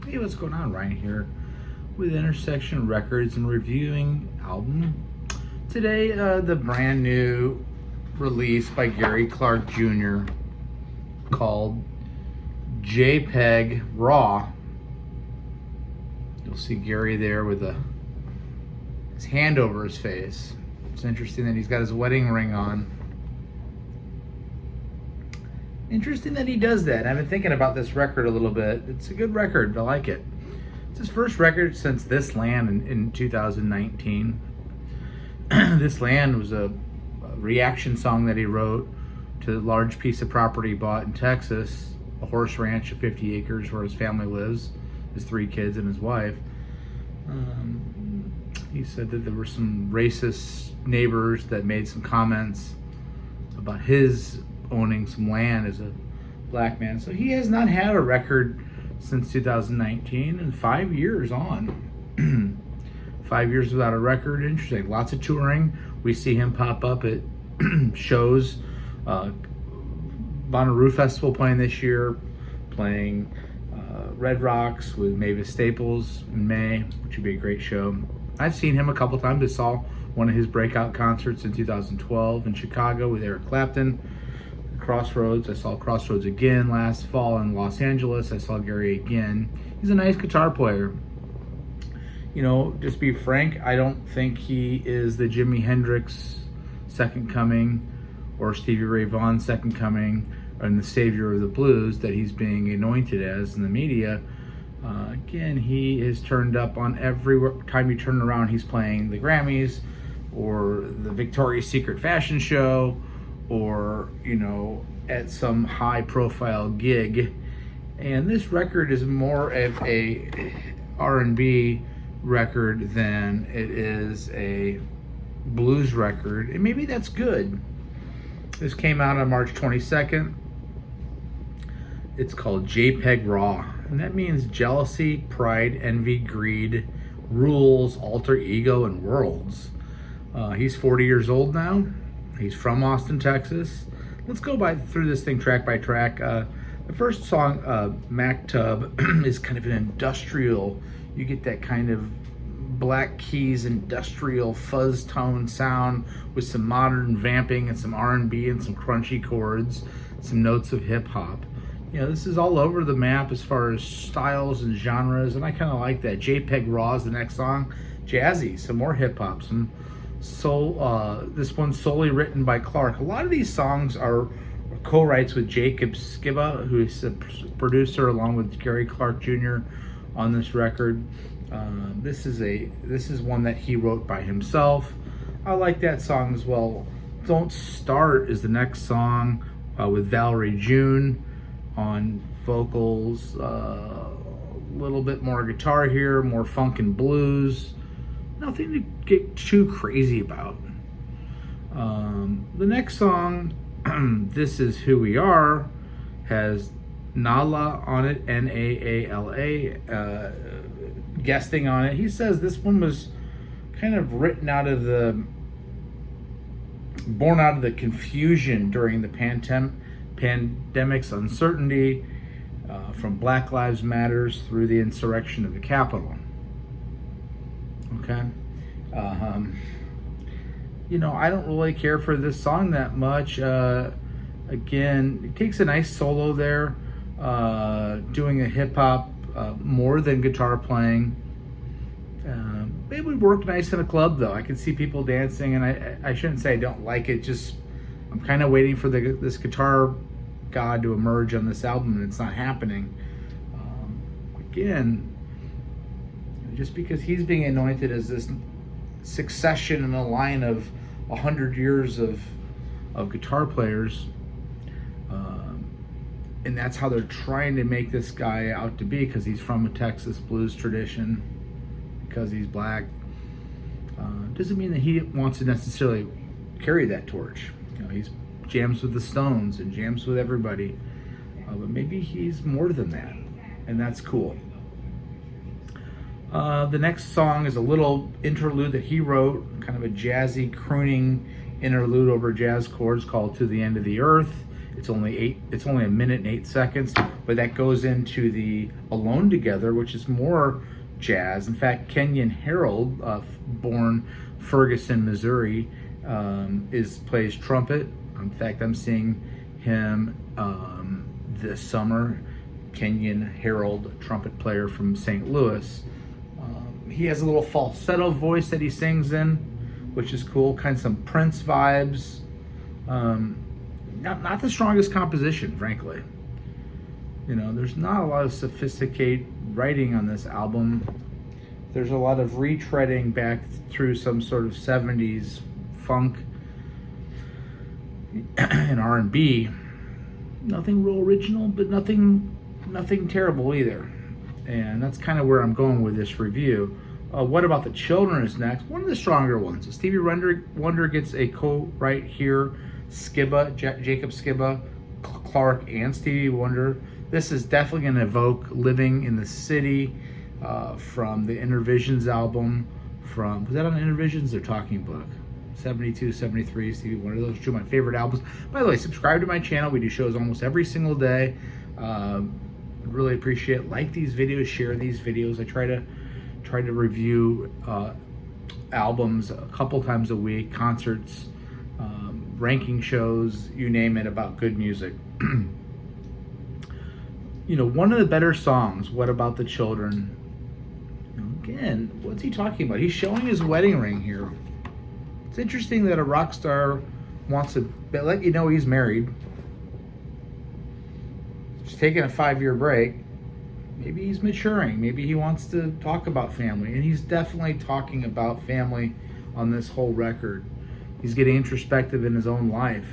Hey, what's going on, Ryan here with Intersection Records and reviewing album. Today, the brand new release by Gary Clark Jr. called JPEG Raw. You'll see Gary there with his hand over his face. It's interesting that he's got his wedding ring on. Interesting that he does that. I've been thinking about this record a little bit. It's a good record. I like it. It's his first record since This Land in 2019. This Land was a reaction song that he wrote to a large piece of property he bought in Texas, a horse ranch of 50 acres where his family lives, his 3 kids and his wife. He said that there were some racist neighbors that made some comments about his owning some land as a black man. So he has not had a record since 2019 and 5 years on. 5 years without a record. Interesting. Lots of touring. We see him pop up at shows. Bonnaroo Festival playing this year, playing Red Rocks with Mavis Staples in May, which would be a great show. I've seen him a couple times. I saw one of his breakout concerts in 2012 in Chicago with Eric Clapton. Crossroads. I saw Crossroads again last fall in Los Angeles. I saw Gary again. He's a nice guitar player. You know, just be frank, I don't think he is the Jimi Hendrix second coming or Stevie Ray Vaughan second coming and the savior of the blues that he's being anointed as in the media. Again, he is turned up on every time you turn around. He's playing the Grammys or the Victoria's Secret fashion show, or, you know, at some high profile gig. And this record is more of a R&B record than it is a blues record, and maybe that's good. This came out on March 22nd. It's called JPEG Raw, and that means jealousy, pride, envy, greed, rules, alter ego, and worlds. He's 40 years old now. He's from Austin, Texas. Let's go through this thing track by track. The first song, Mac Tub, is kind of an industrial. You get that kind of Black Keys industrial fuzz tone sound with some modern vamping and some R&B and some crunchy chords, some notes of hip hop. You know, this is all over the map as far as styles and genres, and I kind of like that. JPEG Raw is the next song. Jazzy, some more hip hop, some soul. This one's solely written by Clark. A lot of these songs are co-writes with Jacob Skiba, who is a producer, along with Gary Clark Jr. on this record. This is one that he wrote by himself. I like that song as well. Don't Start is the next song with Valerie June on vocals. A little bit more guitar here, more funk and blues. Nothing to get too crazy about. The next song, This Is Who We Are, has Nala on it, Naala, guesting on it. He says this one was kind of born out of the confusion during the pandemic's uncertainty, from Black Lives Matters through the insurrection of the Capitol. Okay. You know, I don't really care for this song that much. Again, it takes a nice solo there, doing a hip hop more than guitar playing. It would work nice in a club, though. I could see people dancing, and I shouldn't say I don't like it. Just I'm kind of waiting for this guitar god to emerge on this album, and it's not happening. Again, just because he's being anointed as this succession in a line of 100 years of guitar players, and that's how they're trying to make this guy out to be, because he's from a Texas blues tradition, because he's black, doesn't mean that he wants to necessarily carry that torch. You know, he's jams with the Stones and jams with everybody, but maybe he's more than that, and that's cool. The next song is a little interlude that he wrote, kind of a jazzy crooning interlude over jazz chords, called To the End of the Earth. It's only a minute and 8 seconds, but that goes into the Alone Together, which is more jazz. In fact, Kenyon Harold, born Ferguson, Missouri, plays trumpet. In fact, I'm seeing him this summer. Kenyon Harold, trumpet player from St. Louis. He has a little falsetto voice that he sings in, which is cool. Kind of some Prince vibes. Not the strongest composition, frankly. You know, there's not a lot of sophisticated writing on this album. There's a lot of retreading back through some sort of 70s funk and R&B. Nothing real original, but nothing terrible either. And that's kind of where I'm going with this review. What About the Children is next. One of the stronger ones. Stevie Wonder gets a co-write here. Jacob Skiba, Clark, and Stevie Wonder. This is definitely going to evoke Living in the City from the Intervisions album. Was that on Intervisions or Talking Book? 72, 73, Stevie Wonder. Those are two of my favorite albums. By the way, subscribe to my channel. We do shows almost every single day. Really appreciate it. Like these videos, share these videos. I try to review albums a couple times a week, concerts, ranking shows, you name it, about good music. You know, one of the better songs, What About the Children? Again, what's he talking about? He's showing his wedding ring here. It's interesting that a rock star wants to let you know he's married. He's taking a 5-year break. Maybe he's maturing. Maybe he wants to talk about family. And he's definitely talking about family on this whole record. He's getting introspective in his own life.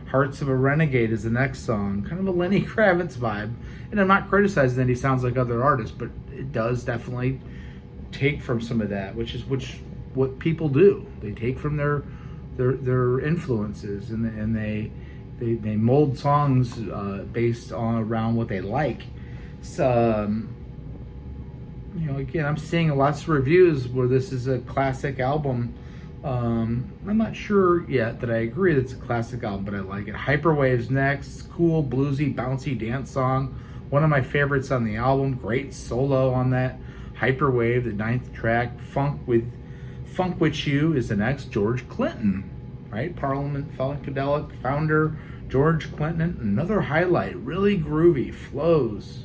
Hearts of a Renegade is the next song. Kind of a Lenny Kravitz vibe. And I'm not criticizing that he sounds like other artists, but it does definitely take from some of that, which what people do. They take from their influences, and they mold songs based on around what they like. So, you know, again, I'm seeing lots of reviews where this is a classic album. I'm not sure yet that I agree that it's a classic album, but I like it. Hyperwave's next. Cool, bluesy, bouncy dance song. One of my favorites on the album. Great solo on that. Hyperwave, the 9th track. Funk With You is the next. George Clinton, right? Parliament Funkadelic founder George Clinton. Another highlight. Really groovy. Flows.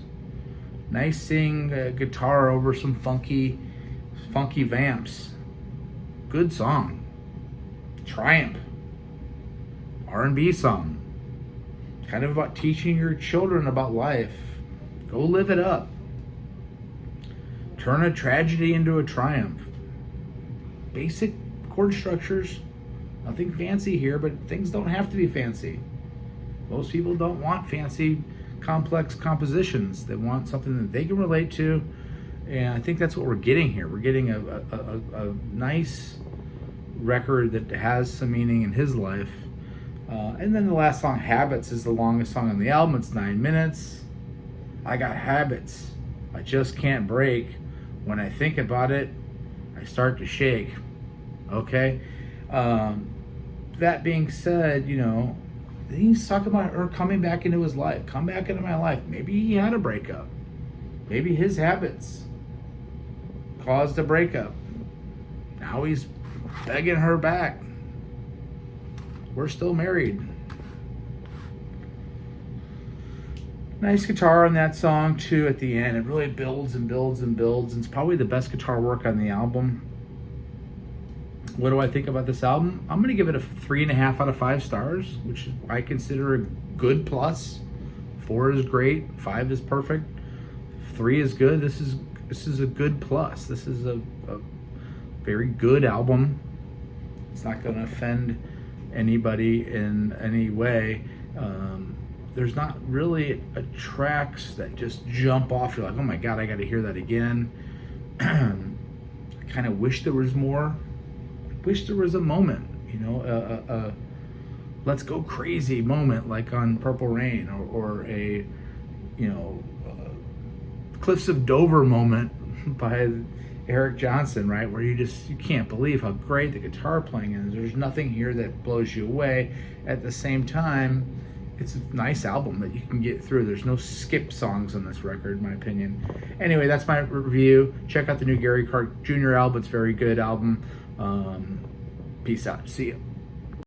Nice sing guitar over some funky vamps. Good song. Triumph. R&B song. Kind of about teaching your children about life. Go live it up. Turn a tragedy into a triumph. Basic chord structures. Nothing fancy here, but things don't have to be fancy. Most people don't want fancy, complex compositions. They want something that they can relate to. And I think that's what we're getting here. We're getting a nice record that has some meaning in his life. And then the last song, Habits, is the longest song on the album. It's 9 minutes. I got habits I just can't break. When I think about it, I start to shake. Okay? That being said, you know, he's talking about her coming back into his life. Come back into my life. Maybe he had a breakup. Maybe his habits caused a breakup. Now he's begging her back. We're still married. Nice guitar on that song too at the end. It really builds and builds and builds. And it's probably the best guitar work on the album. What do I think about this album? I'm going to give it a 3.5 out of 5 stars, which I consider a good plus. 4 is great. 5 is perfect. 3 is good. This is a good plus. This is a very good album. It's not going to offend anybody in any way. There's not really tracks that just jump off. You're like, oh my God, I got to hear that again. I kind of wish there was more. I wish there was a moment, you know, a let's go crazy moment like on Purple Rain, or a, you know, Cliffs of Dover moment by Eric Johnson, right? Where you can't believe how great the guitar playing is. There's nothing here that blows you away. At the same time, it's a nice album that you can get through. There's no skip songs on this record, in my opinion. Anyway, that's my review. Check out the new Gary Clark Jr. album. It's a very good album. Peace out. See you.